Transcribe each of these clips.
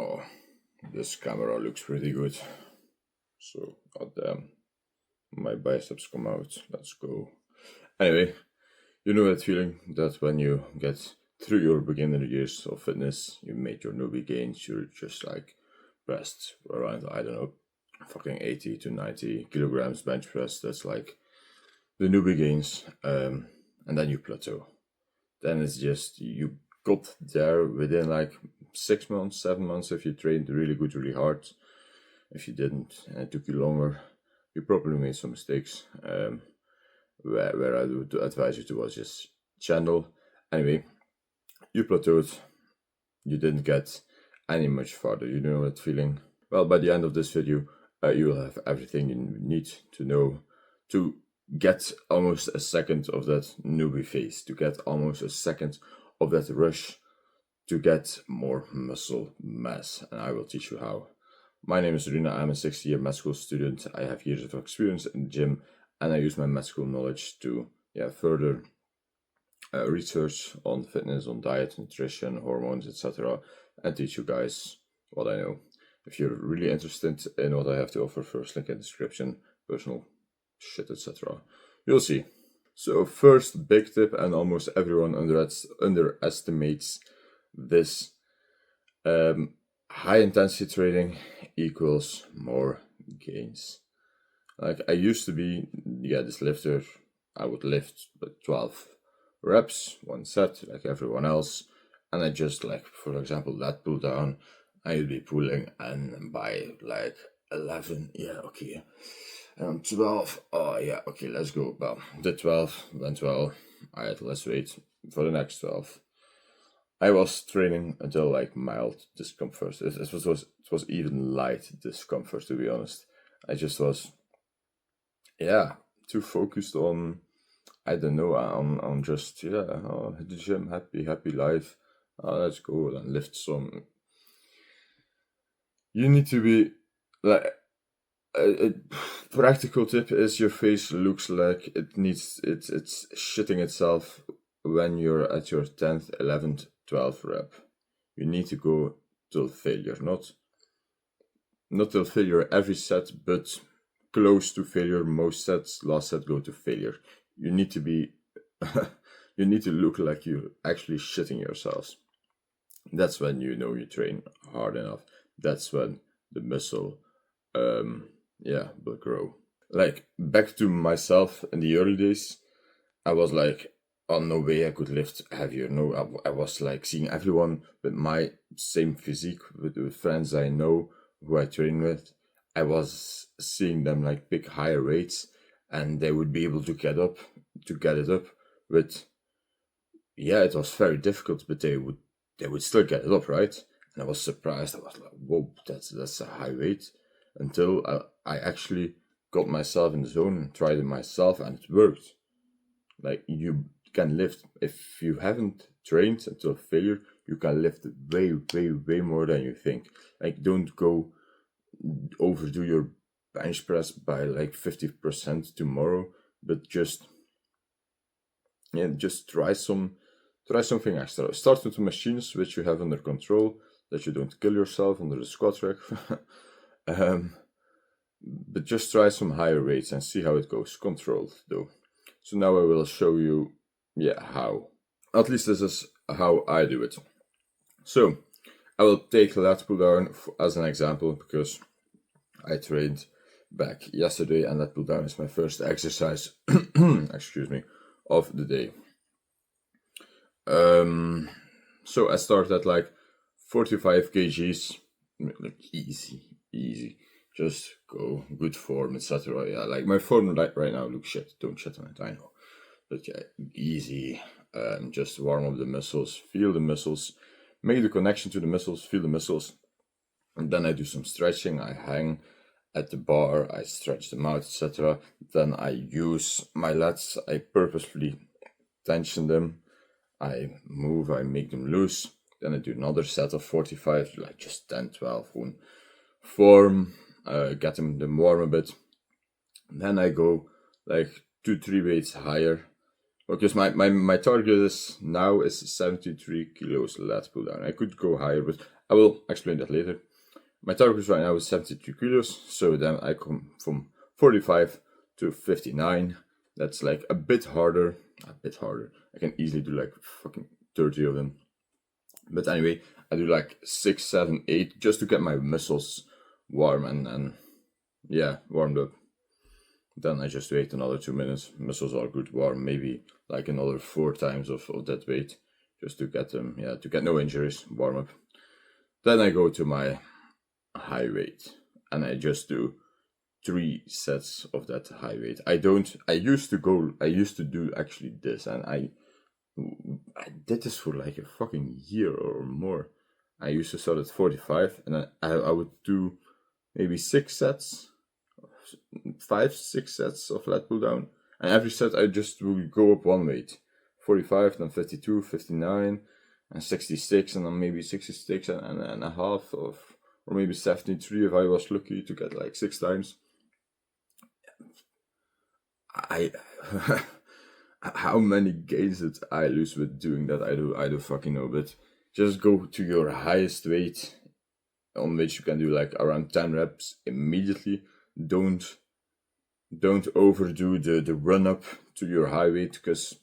Oh, this camera looks pretty good. So, goddamn, my biceps come out. Let's go. Anyway, you know that feeling that when you get through your beginner years of fitness, you made your newbie gains, you're just like pressed around, I don't know, fucking 80 to 90 kilograms bench press. That's like the newbie gains. And then you plateau. Then it's just, you got there within like 6 months, 7 months if you trained really good, really hard. If you didn't and it took you longer, you probably made some mistakes. Where I would advise you to was just channel. Anyway, you plateaued, you didn't get any much farther. You know that feeling? Well, by the end of this video, you will have everything you need to know to get almost a second of that newbie phase, to get almost a second of that rush, to get more muscle mass. And I will teach you how. My name is Runa. I'm a 6th-year med school student. I have years of experience in the gym, and I use my med school knowledge to further research on fitness, on diet, nutrition, hormones, etc., and teach you guys what I know. If you're really interested in what I have to offer, first link in the description, personal shit, etc., you'll see. So first big tip, and almost everyone underestimates this. High intensity training equals more gains. Like I used to be, this lifter. I would lift 12 reps, one set, like everyone else, and I just like, for example, that pull down, I would be pulling, and by like 11, 12, oh yeah, okay, let's go. Well, did 12, then 12, I had less weight for the next 12. I was training until like mild discomfort. It was even light discomfort, to be honest. I just was, too focused on, I don't know, on just hit the gym, happy life. Let's go and lift some. You need to be like. A practical tip is your face looks like it's shitting itself when you're at your 10th, 11th, 12th rep. You need to go till failure, not till failure every set, but close to failure most sets. Last set go to failure. You need to be you need to look like you're actually shitting yourselves. That's when you know you train hard enough. That's when the muscle will grow. Like back to myself in the early days, I was like, oh no way I could lift heavier. No, I was like seeing everyone with my same physique, with the friends I know who I train with. I was seeing them like pick higher weights, and they would be able to get it up with, it was very difficult, but they would still get it up, right? And I was surprised. I was like, whoa, that's a high weight. Until I actually got myself in the zone and tried it myself, and it worked. Like you can lift, if you haven't trained until failure, you can lift way, way, way more than you think. Like don't go overdo your bench press by like 50% tomorrow, but just try something extra. Start with the machines which you have under control, that you don't kill yourself under the squat rack. But just try some higher weights and see how it goes. Controlled though. So now I will show you, how. At least this is how I do it. So I will take lat pull down as an example because I trained back yesterday, and that pull down is my first exercise. Excuse me, of the day. So I started at like 45 kgs, like easy. Just go, good form, etc. Yeah, like my form right now looks shit. Don't shit on it, I know. But easy. Just warm up the muscles, feel the muscles, make the connection to the muscles, feel the muscles. And then I do some stretching. I hang at the bar, I stretch them out, etc. Then I use my lats, I purposefully tension them. I move, I make them loose. Then I do another set of 45, like just 10, 12, one form, get them warm a bit. Then I go like 2-3 weights higher, Because my target is now is 73 kilos lat pull down. I could go higher, but I will explain that later. My target right now is 73 kilos, so then I come from 45 to 59. That's like a bit harder. A bit harder. I can easily do like fucking 30 of them. But anyway, I do like 6, 7, 8 just to get my muscles warm and yeah, warmed up. Then I just wait another 2 minutes. Muscles are good warm, maybe like another 4 times of that weight, just to get them, yeah, to get no injuries, warm up. Then I go to my high weight, and I just do 3 sets of that high weight. I used to do actually this, and I did this for like a fucking year or more. I used to start at 45, and I would do maybe 6 sets, 5, 6 sets of lat pull down. And every set I just will go up one weight. 45, then 52, 59, and 66, and then maybe 66 and a half of, or maybe 73 if I was lucky to get like 6 times. I how many gains did I lose with doing that? I do fucking know, but just go to your highest weight on which you can do like around 10 reps immediately. Don't overdo the run up to your high weight, because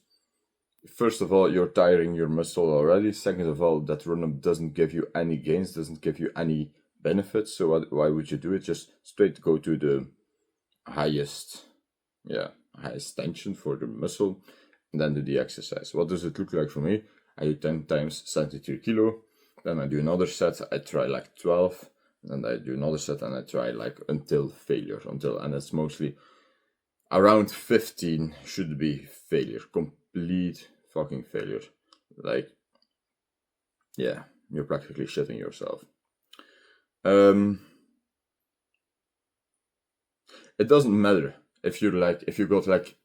first of all, you're tiring your muscle already. Second of all, that run up doesn't give you any gains, doesn't give you any benefits. So why would you do it? Just straight go to the highest, highest tension for the muscle, and then do the exercise. What does it look like for me? I do 10 times 73 kilo. Then I do another set. I try like 12. And I do another set and I try like until failure. And it's mostly around 15 should be failure. Complete fucking failure. Like, yeah, you're practically shitting yourself. It doesn't matter if you got like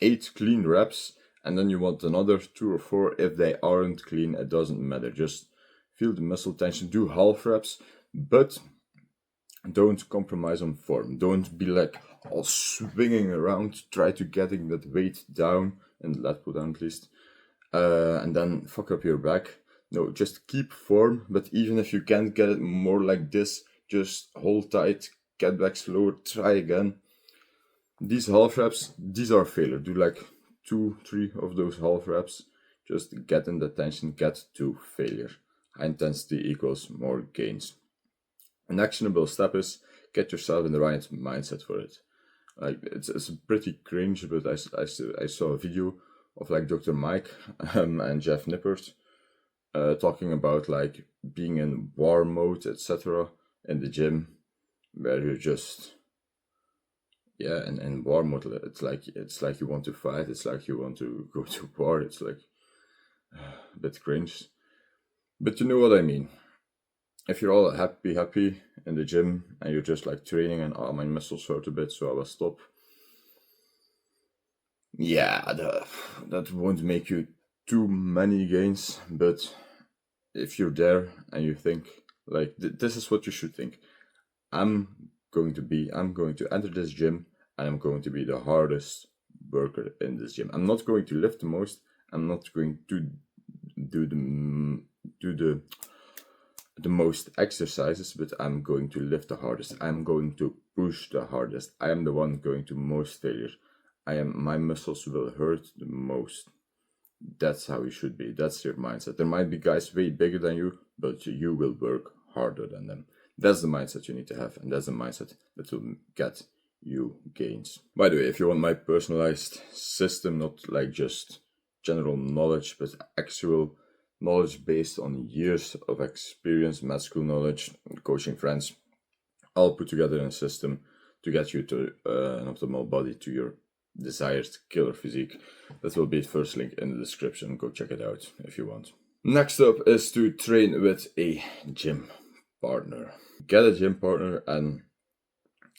8 clean reps and then you want another 2 or 4. If they aren't clean, it doesn't matter. Just feel the muscle tension, do half reps, but don't compromise on form. Don't be like all swinging around, try to getting that weight down, and lat pull down at least, and then fuck up your back. No, just keep form, but even if you can't get it more like this, just hold tight, get back slower, try again. These half reps, these are failure. Do like 2, 3 of those half reps. Just get in the tension, get to failure. High intensity equals more gains. An actionable step is get yourself in the right mindset for it. Like it's pretty cringe, but I saw a video of like Dr. Mike and Jeff Nippert talking about like being in war mode, etc. in the gym, where you're just in war mode. It's like you want to fight. It's like you want to go to war. It's like a bit cringe, but you know what I mean. If you're all happy in the gym and you're just like training and my muscles hurt a bit, so I will stop. Yeah, that won't make you too many gains, but if you're there and you think like this is what you should think. I'm going to enter this gym and I'm going to be the hardest worker in this gym. I'm not going to lift the most. I'm not going to do the most exercises, but I'm going to lift the hardest. I'm going to push the hardest. I am the one going to most failure. My muscles will hurt the most. That's how you should be. That's your mindset. There might be guys way bigger than you, but you will work harder than them. That's the mindset you need to have, and that's the mindset that will get you gains. By the way, if you want my personalized system, not like just general knowledge, but actual knowledge based on years of experience, med school knowledge, coaching friends, I'll put together a system to get you to an optimal body, to your desired killer physique. That will be the first link in the description. Go check it out if you want. Next up is to train with a gym partner. Get a gym partner and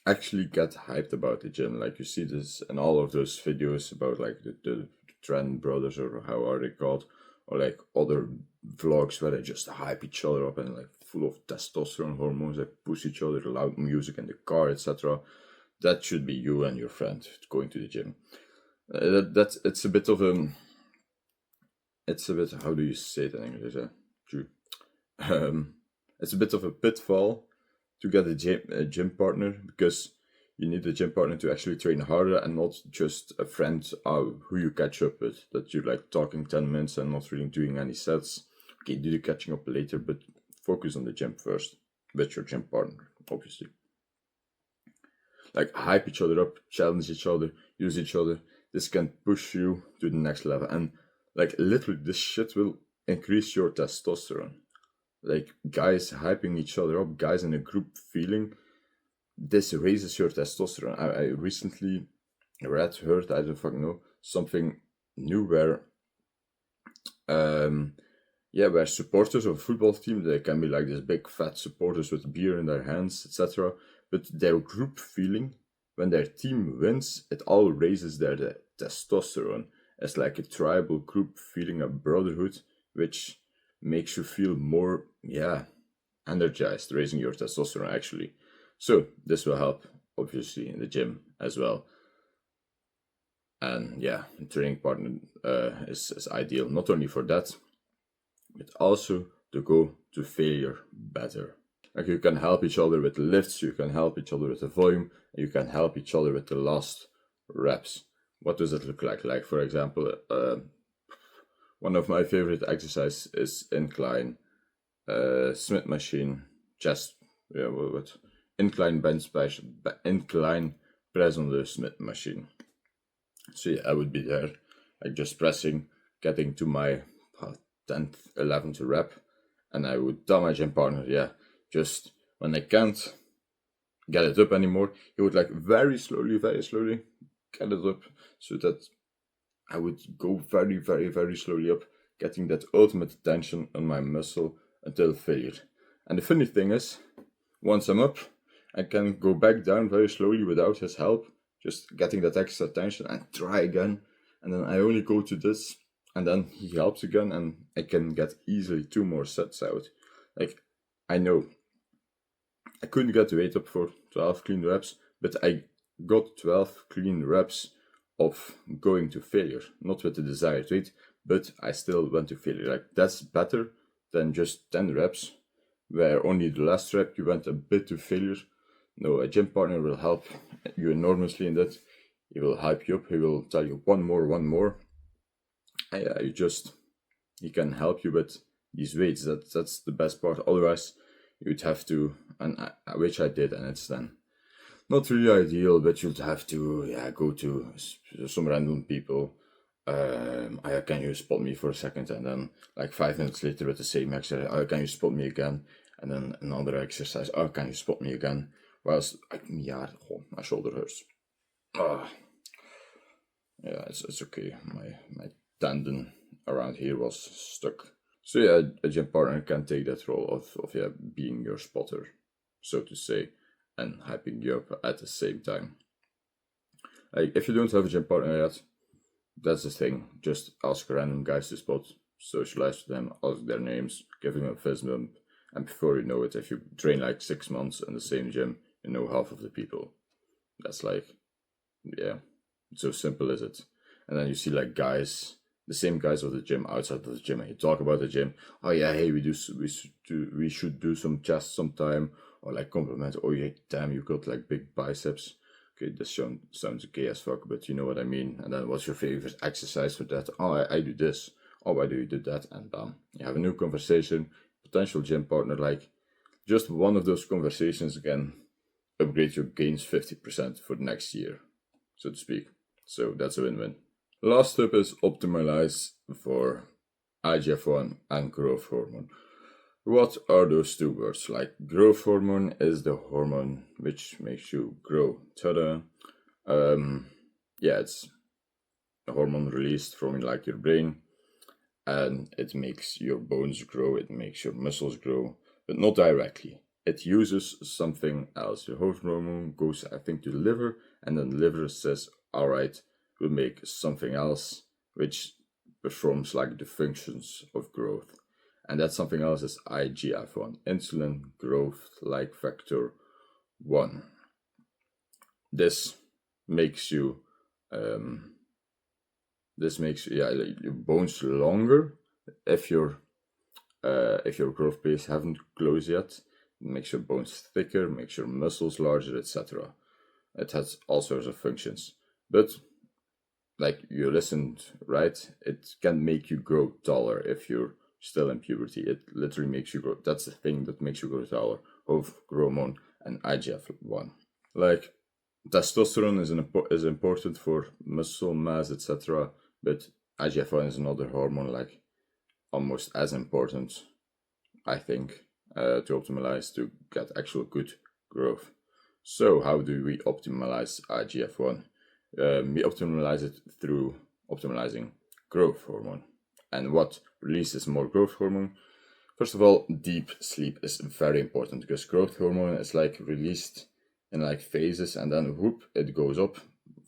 actually get hyped about the gym. Like you see this in all of those videos about like the Trend Brothers, or how are they called, or like other vlogs where they just hype each other up and like full of testosterone hormones, like push each other, loud music in the car, etc. That should be you and your friend going to the gym. It's a bit of a, it's a bit, how do you say it in English? True. Um, it's a bit of a pitfall to get a gym partner, because you need a gym partner to actually train harder and not just a friend who you catch up with. That you're like talking 10 minutes and not really doing any sets. Okay, do the catching up later, but focus on the gym first with your gym partner, obviously. Like hype each other up, challenge each other, use each other. This can push you to the next level. And like literally, this shit will increase your testosterone. Like guys hyping each other up, guys in a group feeling, this raises your testosterone. I recently heard, I don't fucking know, something new where, um, yeah, where supporters of a football team, they can be like these big fat supporters with beer in their hands, etc. But their group feeling, when their team wins, it all raises their testosterone. It's like a tribal group feeling, a brotherhood, which makes you feel more, yeah, energized, raising your testosterone actually. So this will help, obviously, in the gym as well. And yeah, a training partner is ideal, not only for that, but also to go to failure better. Like you can help each other with the lifts, you can help each other with the volume, and you can help each other with the last reps. What does it look like? Like, for example, one of my favorite exercises is incline Smith machine chest. Yeah, what? Incline bench press, incline press on the Smith machine. So yeah, I would be there, like just pressing, getting to my 10th, 11th rep, and I would tell my gym partner, yeah, just when I can't get it up anymore, he would like very slowly get it up, so that I would go very slowly up, getting that ultimate tension on my muscle until failure. And the funny thing is, once I'm up, I can go back down very slowly without his help, just getting that extra tension and try again. And then I only go to this, and then he helps again, and I can get easily 2 more sets out. Like, I know I couldn't get the weight up for 12 clean reps, but I got 12 clean reps of going to failure, not with the desired weight, but I still went to failure. Like, that's better than just 10 reps, where only the last rep you went a bit to failure. No, a gym partner will help you enormously in that. He will hype you up, he will tell you one more. And yeah, he can help you with these weights. That's the best part. Otherwise, you'd have to, which I did, and it's then not really ideal, but you'd have to, yeah, go to some random people. Can you spot me for a second? And then, like 5 minutes later, with the same exercise, can you spot me again? And then another exercise, can you spot me again? Whilst, my shoulder hurts. Yeah, it's okay. My tendon around here was stuck. So yeah, a gym partner can take that role of yeah, being your spotter, so to say, and hyping you up at the same time. Like, if you don't have a gym partner yet, that's the thing. Just ask random guys to spot, socialize with them, ask their names, give them a fist bump, and before you know it, if you train like 6 months in the same gym, you know half of the people. That's like, yeah, so simple is it. And then you see like guys, the same guys of the gym outside of the gym, and you talk about the gym. Oh yeah, hey, we should do some chest sometime, or like compliment. Oh yeah, damn, you got like big biceps. Okay, this sounds gay as fuck, but you know what I mean. And then what's your favorite exercise for that? Oh, I do this. Oh, why do you do that? And bam, you have a new conversation. Potential gym partner, like just one of those conversations can upgrade your gains 50% for the next year, so to speak. So that's a win-win. Last step is optimize for IGF-1 and growth hormone. What are those two words? Like, growth hormone is the hormone which makes you grow. Ta-da! Yeah, it's a hormone released from like your brain, and it makes your bones grow, it makes your muscles grow, but not directly. It uses something else. The growth hormone goes, I think, to the liver, and then the liver says, all right, we'll make something else which performs like the functions of growth. And that something else is IGF-1, insulin growth like factor 1. This makes you This makes like your bones longer if your growth plates haven't closed yet. It makes your bones thicker, makes your muscles larger, etc. It has all sorts of functions. But like you listened right, it can make you grow taller if you're still in puberty. It literally makes you grow. That's the thing that makes you grow taller. Both growth hormone and IGF-1. Like testosterone is important for muscle mass, etc. But IGF-1 is another hormone, like almost as important, I think, to optimize to get actual good growth. So how do we optimize IGF-1? We optimize it through optimizing growth hormone. And what releases more growth hormone? First of all, deep sleep is very important because growth hormone is like released in like phases, and then whoop, it goes up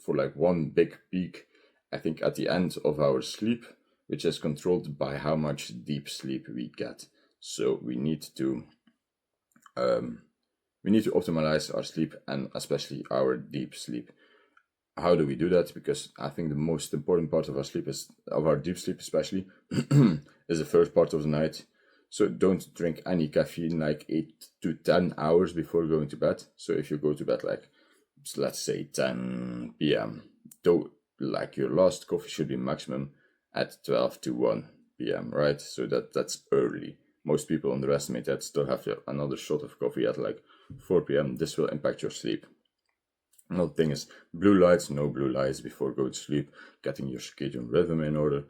for like one big peak, I think at the end of our sleep, which is controlled by how much deep sleep we get. So we need to optimize our sleep, and especially our deep sleep. How do we do that? Because I think the most important part of our deep sleep especially is the first part of the night. So don't drink any caffeine like 8 to 10 hours before going to bed. So if you go to bed like, let's say 10 p.m., though, like your last coffee should be maximum at 12 to 1 p.m., right? So that's early. Most people underestimate that, still have another shot of coffee at like 4 p.m. This will impact your sleep. Another thing is blue lights, no blue lights before going to sleep, getting your circadian rhythm in order.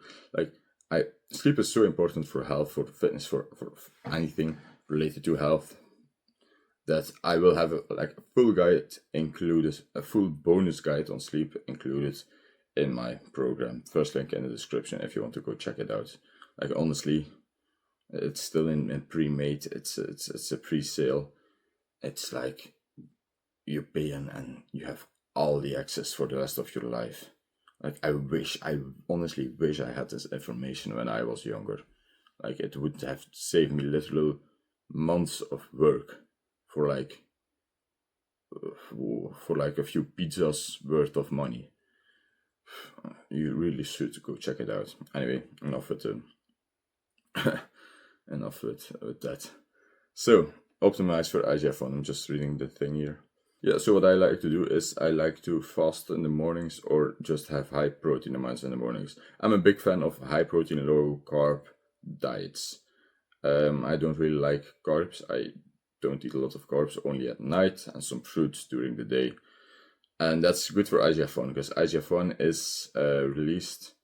Sleep is so important for health, for fitness, for anything related to health, that I will have a full guide included, a full bonus guide on sleep included in my program. First link in the description if you want to go check it out. Like honestly, it's still in pre-made. It's a pre-sale. It's like you pay and you have all the access for the rest of your life. Like I honestly wish I had this information when I was younger. Like it would have saved me literal months of work for like a few pizzas worth of money. You really should go check it out. Anyway, enough with that. So optimize for IGF-1. I'm just reading the thing here. Yeah, so what I like to do is I like to fast in the mornings or just have high protein amounts in the mornings. I'm a big fan of high protein, low carb diets. I don't really like carbs. I don't eat a lot of carbs, only at night, and some fruits during the day. And that's good for IGF-1 because IGF-1 is released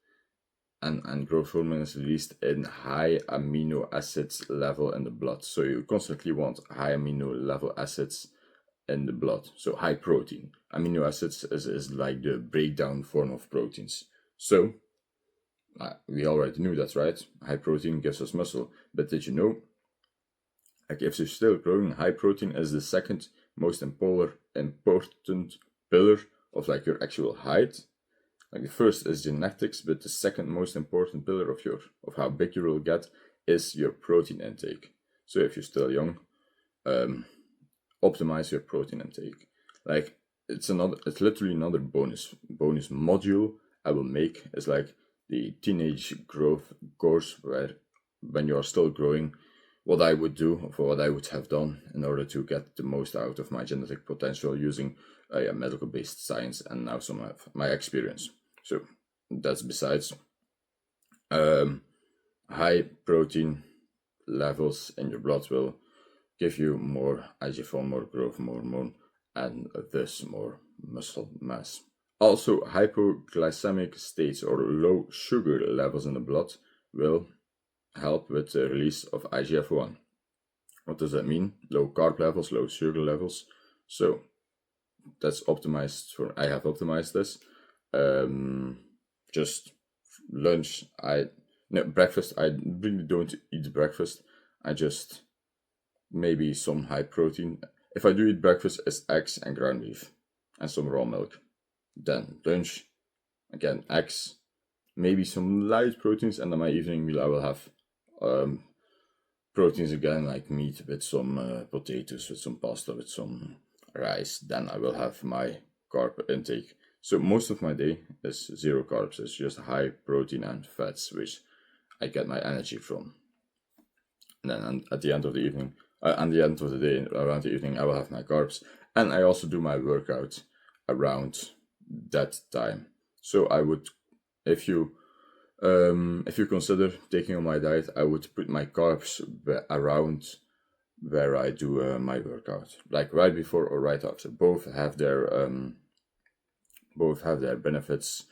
and growth hormone is released in high amino acids level in the blood. So you constantly want high amino level acids in the blood. So high protein. Amino acids is like the breakdown form of proteins. So we already knew that, right? High protein gives us muscle. But did you know, like if you're still growing, high protein is the second most important pillar of like your actual height. Like the first is genetics, but the second most important pillar of how big you will get is your protein intake. So if you're still young, optimize your protein intake. Like it's literally another bonus module I will make. Is like the teenage growth course where when you are still growing, what I would do, for what I would have done in order to get the most out of my genetic potential using medical based science and now some of my experience. So that's besides high protein levels in your blood will give you more IGF-1, more growth hormone, and thus more muscle mass. Also, hypoglycemic states or low sugar levels in the blood will help with the release of IGF-1. What does that mean? Low carb levels, low sugar levels. So that's optimized for. I have optimized this. Just lunch. Breakfast. I really don't eat breakfast. I just maybe some high protein. If I do eat breakfast, it's eggs and ground beef and some raw milk. Then lunch, again eggs, maybe some light proteins, and then my evening meal I will have proteins again, like meat with some potatoes, with some pasta, with some rice. Then I will have my carb intake. So most of my day is zero carbs. It's just high protein and fats, which I get my energy from. And then at the end of the evening, at the end of the day, around the evening, I will have my carbs, and I also do my workout around that time. So I would, if you consider taking on my diet, I would put my carbs around where I do my workout, like right before or right after. Both have their benefits.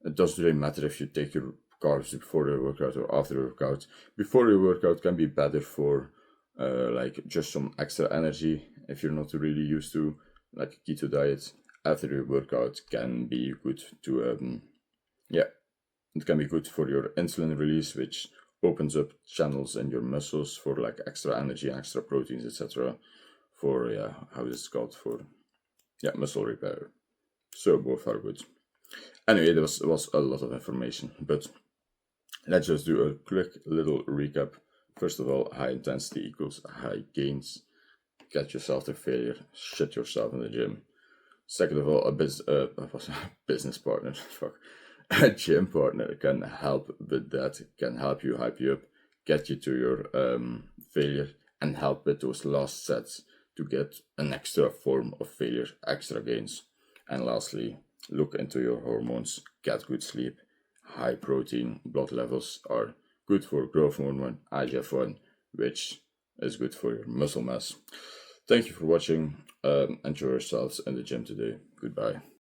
It doesn't really matter if you take your carbs before the workout or after the workout. Before your workout can be better for like just some extra energy if you're not really used to like a keto diet. After your workout can be good to yeah, it can be good for your insulin release, which opens up channels in your muscles for like extra energy, extra proteins, etc. For how is it called, for muscle repair. So both are good. Anyway, there was a lot of information, but let's just do a quick little recap. First of all, high intensity equals high gains. Get yourself to failure. Shit yourself in the gym. Second of all, business partner, fuck, a gym partner can help with that. Can help you hype you up, get you to your failure, and help with those last sets to get an extra form of failure, extra gains. And lastly, look into your hormones. Get good sleep. High protein blood levels are good for growth hormone IGF-1, which is good for your muscle mass. Thank you for watching. Enjoy yourselves in the gym today. Goodbye.